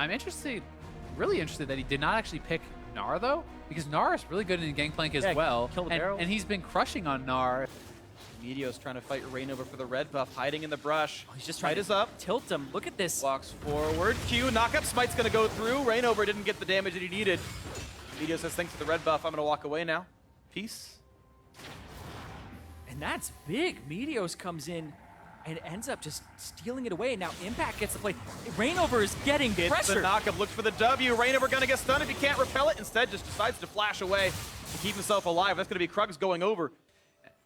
I'm interested, really interested that he did not actually pick Gnar though, because Gnar is really good in Gangplank as well. Kill the barrel. And he's been crushing on Gnar. Meteos trying to fight Reignover for the red buff, hiding in the brush. He's just trying to up. Tilt him. Look at this. Walks forward. Q, knock-up smite's gonna go through. Reignover didn't get the damage that he needed. Meteos says, thanks for the red buff, I'm gonna walk away now. Peace. And that's big. Meteos comes in and ends up just stealing it away. Now Impact gets the play. Reignover is getting Gets pressure. the knock-up, looks for the W. Reignover gonna get stunned if he can't repel it. Instead, just decides to flash away to keep himself alive. That's gonna be Krugs going over.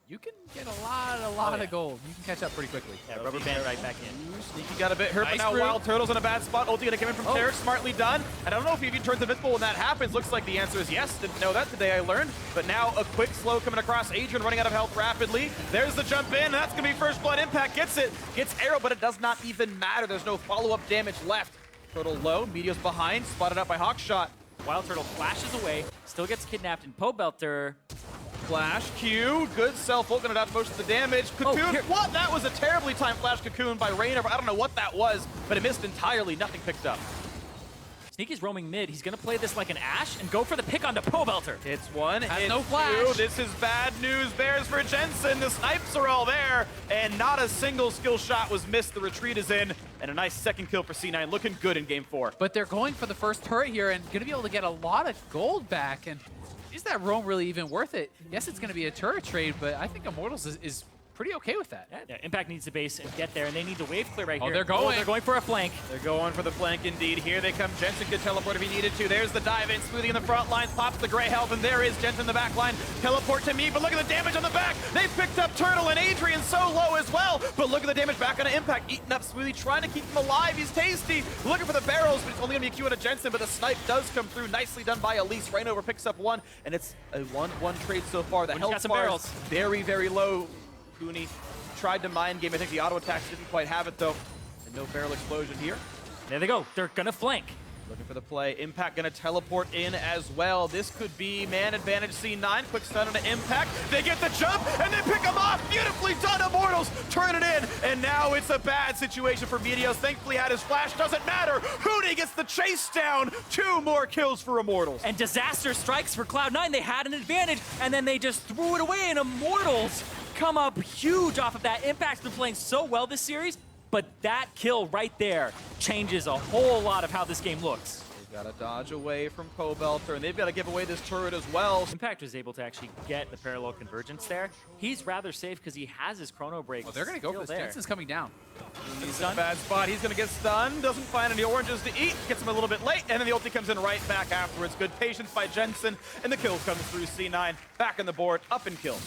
You can get a lot of gold. You can catch up pretty quickly. Yeah, rubber band right back in. Sneaky got a bit hurt, Nice but now route. WildTurtle's in a bad spot. Ulti gonna come in from Taric, smartly done. And I don't know if he even turns invincible when that happens. Looks like the answer is yes. Didn't know that today, I learned. But now a quick slow coming across Adrian, running out of health rapidly. There's the jump in. That's gonna be first blood. Impact gets it. Gets arrow, but it does not even matter. There's no follow-up damage left. Turtle low, Meteos behind, spotted up by Hawkshot. WildTurtle flashes away, still gets kidnapped in Pobelter. Flash, Q, good self-ult, gonna dodge most of the damage. Cocoon, what? That was a terribly timed flash Cocoon by Reignover. I don't know what that was, but it missed entirely, nothing picked up. Sneaky's roaming mid. He's gonna play this like an Ashe and go for the pick onto Pobelter. Hits one, hits no flash. two. This is bad news bears for Jensen. The snipes are all there, and not a single skill shot was missed. The retreat is in, and a nice second kill for C9, looking good in game 4. But they're going for the first turret here and going to be able to get a lot of gold back. And is that roam really even worth it? Yes, it's going to be a turret trade, but I think Immortals is pretty okay with that. Yeah, Impact needs to base and get there, and they need to wave clear right here. They're going. They're going for a flank. They're going for the flank indeed. Here they come. Jensen could teleport if he needed to. There's the dive in. Smoothie in the front lines. Pops the gray health, and there is Jensen in the back line. Teleport to me, but look at the damage on the back. They picked up Turtle and Adrian so low as well. But look at the damage back on Impact. Eating up Smoothie, trying to keep him alive. He's tasty. Looking for the barrels, but it's only going to be a Q on a Jensen, but the snipe does come through. Nicely done by Elise. Reignover picks up one, and it's a 1-1 trade so far. The Huni's health got some bar barrels. is very, very low. Huni tried to mind game. I think the auto attacks didn't quite have it though. And no barrel explosion here. There they go. They're gonna flank. Looking for the play. Impact gonna teleport in as well. This could be man advantage C9. Quick stun on Impact. They get the jump and they pick him off. Beautifully done, Immortals. Turn it in. And now it's a bad situation for Meteos. Thankfully had his flash. Doesn't matter. Huni gets the chase down. 2 more kills for Immortals. And disaster strikes for Cloud9. They had an advantage, and then they just threw it away, and Immortals come up huge off of that. Impact's been playing so well this series, but that kill right there changes a whole lot of how this game looks. They've got to dodge away from Pobelter, and they've got to give away this turret as well. Impact was able to actually get the parallel convergence there. He's rather safe because he has his chrono break. Oh, they're going to go for this. Jensen's coming down. He's in a bad spot. He's going to get stunned. Doesn't find any oranges to eat. Gets him a little bit late, and then the ulti comes in right back afterwards. Good patience by Jensen, and the kill comes through. C9 back on the board, up and kill.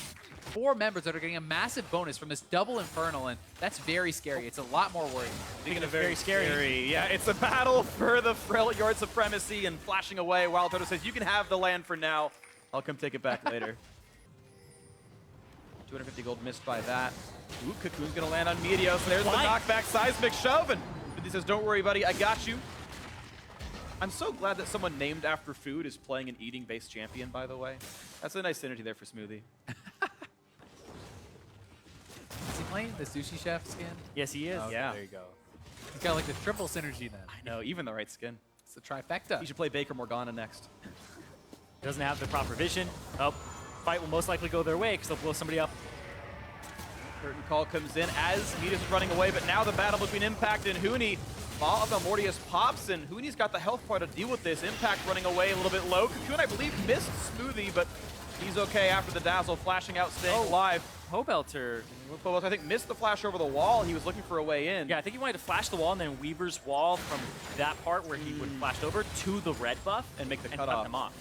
4 members that are getting a massive bonus from this double Infernal, and that's very scary. It's a lot more worrying. Speaking of very scary. Yeah, it's a battle for the Freljord supremacy and flashing away. WildTurtle says, you can have the land for now. I'll come take it back later. 250 gold missed by that. Ooh, Cocoon's gonna land on Meteos. There's the knockback seismic shove, and he says, don't worry, buddy, I got you. I'm so glad that someone named after food is playing an eating-based champion, by the way. That's a nice synergy there for Smoothie. Is he playing the sushi chef skin? Yes, he is. Okay, Yeah. there you go. He's got like the triple synergy then. I know, even the right skin. It's a trifecta. He should play Baker Morgana next. Doesn't have the proper vision. Oh, fight will most likely go their way because they'll blow somebody up. Curtain call comes in as Meteos is running away, but now the battle between Impact and Huni. Ball of Immortals pops, and Huni's got the health part to deal with this. Impact running away a little bit low. Cocoon, I believe, missed Smoothie, but he's okay after the dazzle, flashing out, staying alive. Pobelter. Pobelter, I think, missed the flash over the wall. He was looking for a way in. Yeah, I think he wanted to flash the wall and then Weaver's wall from that part where he would flash over to the red buff And make the cut cutoff. them off.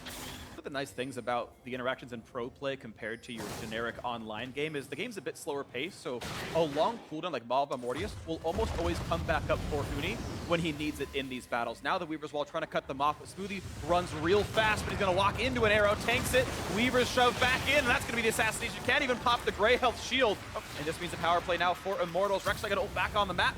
One of the nice things about the interactions in pro play compared to your generic online game is the game's a bit slower paced, so a long cooldown like Ball of Immortals will almost always come back up for Huni when he needs it in these battles. Now the Weaver's Wall trying to cut them off, but Smoothie runs real fast, but he's going to walk into an arrow, tanks it, Weaver's shoved back in, and that's going to be the assassination. Can't even pop the gray health shield, and this means a power play now for Immortals. Rek'Sai going to ult back on the map.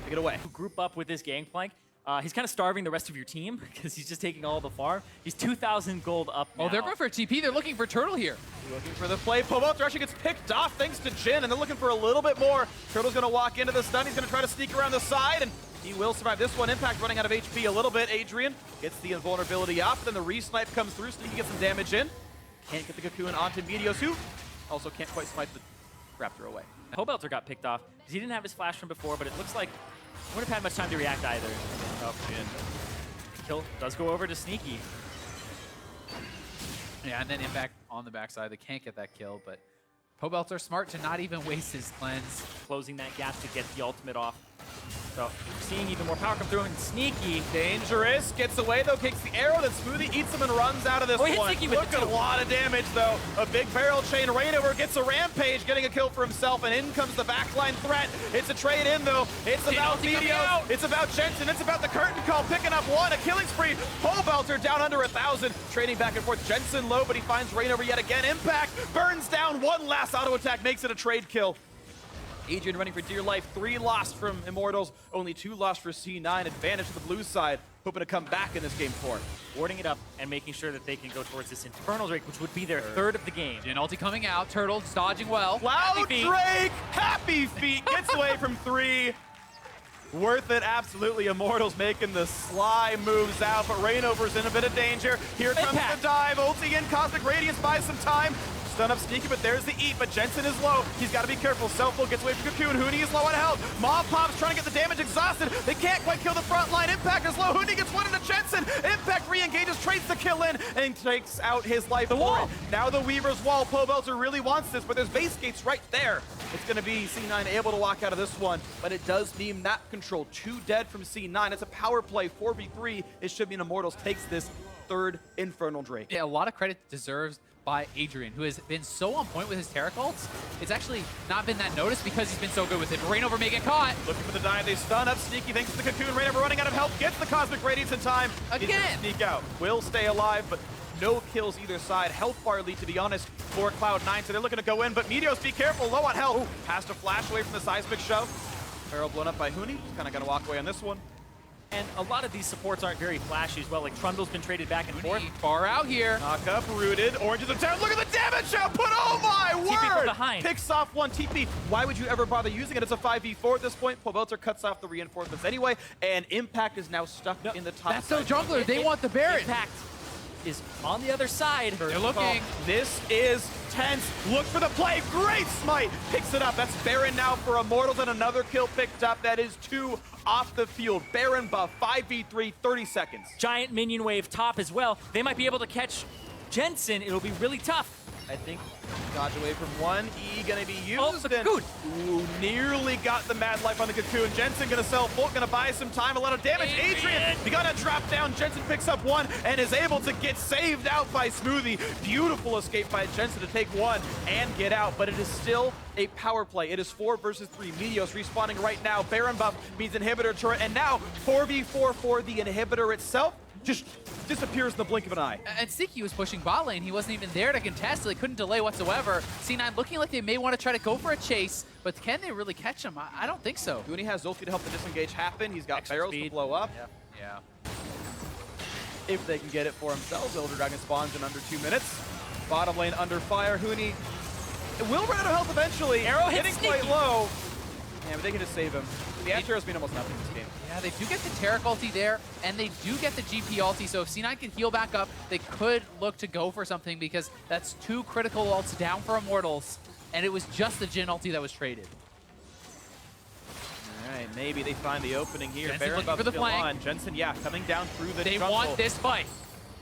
Take it away. Group up with this Gangplank. He's kind of starving the rest of your team because he's just taking all the farm. He's 2,000 gold up now. Oh, they're going for a TP. They're looking for Turtle here. Looking for the play. Pobelter actually gets picked off thanks to Jhin, and they're looking for a little bit more. Turtle's going to walk into the stun. He's going to try to sneak around the side, and He will survive this one. Impact running out of HP a little bit. Adrian gets the invulnerability up, then the re-snipe comes through, so he can get some damage in. Can't get the cocoon onto Meteos, who also can't quite smite the Raptor away. Pobelter got picked off because he didn't have his flash from before, but it looks like he wouldn't have had much time to react either. Oh, Jhin. The kill does go over to Sneaky. Yeah, and then Impact on the backside. They can't get that kill, but Pobelter smart to not even waste his cleanse. Closing that gap to get the ultimate off. So seeing even more power come through, and Sneaky. Dangerous. Gets away, though. Kicks the arrow. Then Smoothie eats him and runs out of this Oh, he hit one. Sneaky with Look the at a two. lot of damage, though. A big barrel chain. Reignover gets a rampage, getting a kill for himself, and in comes the backline threat. It's a trade in, though. It's about ulti coming Meteos. out. It's about Jensen. It's about the curtain call. Picking up one. A killing spree. Pobelter down under 1,000. Trading back and forth. Jensen low, but he finds Reignover yet again. Impact burns down. One last auto attack. Makes it a trade kill. Adrian running for dear life. 3 lost from Immortals, only 2 lost for C9. Advantage to the blue side, hoping to come back in this game 4. Warding it up and making sure that they can go towards this Infernal Drake, which would be their third of the game. Jhin ulti coming out. Turtle dodging well. Cloud feet. Drake, happy feet, gets away from 3. Worth it, absolutely. Immortals making the sly moves out, but Reignover's in a bit of danger. Here comes Impact. the dive. Ulti in, Cosmic Radiance buys some time. Stun up Sneaky, but there's the eat, but Jensen is low. He's got to be careful. Selfo gets away from Cocoon. Huni is low on health. Mob Pop's trying to get the damage exhausted. They can't quite kill the front line. Impact is low. Huni gets one into Jensen. Impact re-engages, trades the kill in, and takes out his life. The wall. Now the Weaver's Wall. Pobelter really wants this, but there's base gates right there. It's going to be C9 able to walk out of this one, but it does mean map control. 2 dead from C9. It's a power play. 4v3. It should mean Immortals takes this 3rd Infernal Drake. Yeah, a lot of credit deserves by Adrian, who has been so on point with his Taric ults. It's actually not been that noticed because he's been so good with it. Reignover may get caught. Looking for the dive, they stun up Sneaky thanks to the Cocoon. Reignover running out of health, gets the Cosmic Radiance in time. He's Again. gonna sneak out. Will stay alive, but no kills either side. Health bar lead, to be honest, for Cloud9, so they're looking to go in, but Meteos, be careful, low on health. Has to flash away from the seismic shove. Barrel blown up by Huni. He's kind of gonna walk away on this one. And a lot of these supports aren't very flashy as well. Like Trundle's been traded back and forth. Huni far out here. Knock up, rooted. Oranges of town. Look at the damage output. Oh my TP from word! behind. Picks off 1 TP. Why would you ever bother using it? It's a 5v4 at this point. Pobelter cuts off the reinforcements anyway, and Impact is now stuck in the top. That's so side. jungler. They want the Baron. Impact is on the other side. They're looking. This is tense. Look for the play. Great smite. Picks it up. That's Baron now for Immortals, and another kill picked up. That is 2 off the field. Baron buff, 5v3, 30 seconds. Giant minion wave top as well. They might be able to catch Jensen. It'll be really tough. I think dodge away from 1. E gonna be used. Oh, the and- Cocoon. Ooh, nearly got the Mad Life on the Cocoon. Jensen gonna sell full, gonna buy some time, a lot of damage. Adrian, you gotta drop down. Jensen picks up 1 and is able to get saved out by Smoothie. Beautiful escape by Jensen to take 1 and get out, but it is still a power play. It is 4 versus 3. Meteos respawning right now. Baron buff means inhibitor turret, and now 4v4 for the inhibitor itself. Just disappears in the blink of an eye. And Sneaky was pushing bot lane. He wasn't even there to contest, so they couldn't delay whatsoever. C9 looking like they may want to try to go for a chase, but can they really catch him? I don't think so. Huni has Zulfi to help the disengage happen. He's got Extra barrels to speed. blow up. Yeah. If they can get it for themselves. Elder Dragon spawns in under 2 minutes. Bottom lane under fire. Huni will run out of health eventually. Arrow hits hitting quite Sneaky. low. Yeah, but they can just save him. The Ashe has been almost nothing this game. Yeah, they do get the Taric ulti there, and they do get the GP ulti, so if C9 can heal back up, they could look to go for something because that's 2 critical ults down for Immortals, and it was just the Jhin ulti that was traded. All right, maybe they find the opening here. Jensen Baron looking buff for the still flank. on. Jensen, yeah, coming down through the They jungle. want this fight.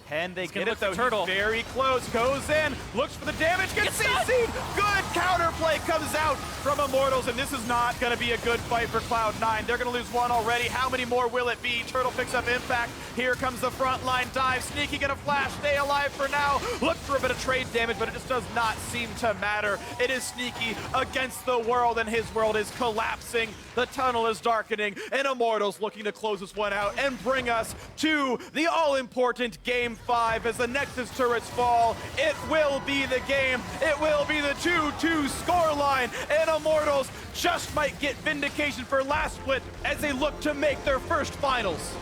Can they He's get gonna it though? look for Turtle. He's very close. Goes in. Looks for the damage. Gets Gets CC'd. Good counterplay comes out from Immortals, and this is not going to be a good fight for Cloud9. They're going to lose 1 already. How many more will it be? Turtle picks up Impact. Here comes the front line dive. Sneaky going to flash. Stay alive for now. Look for a bit of trade damage, but it just does not seem to matter. It is Sneaky against the world, and his world is collapsing. The tunnel is darkening, and Immortals looking to close this one out and bring us to the all-important Game 5 as the Nexus turrets fall. It will be the game. It will be the 2-2 scoreline, and Immortals just might get vindication for last split as they look to make their first finals.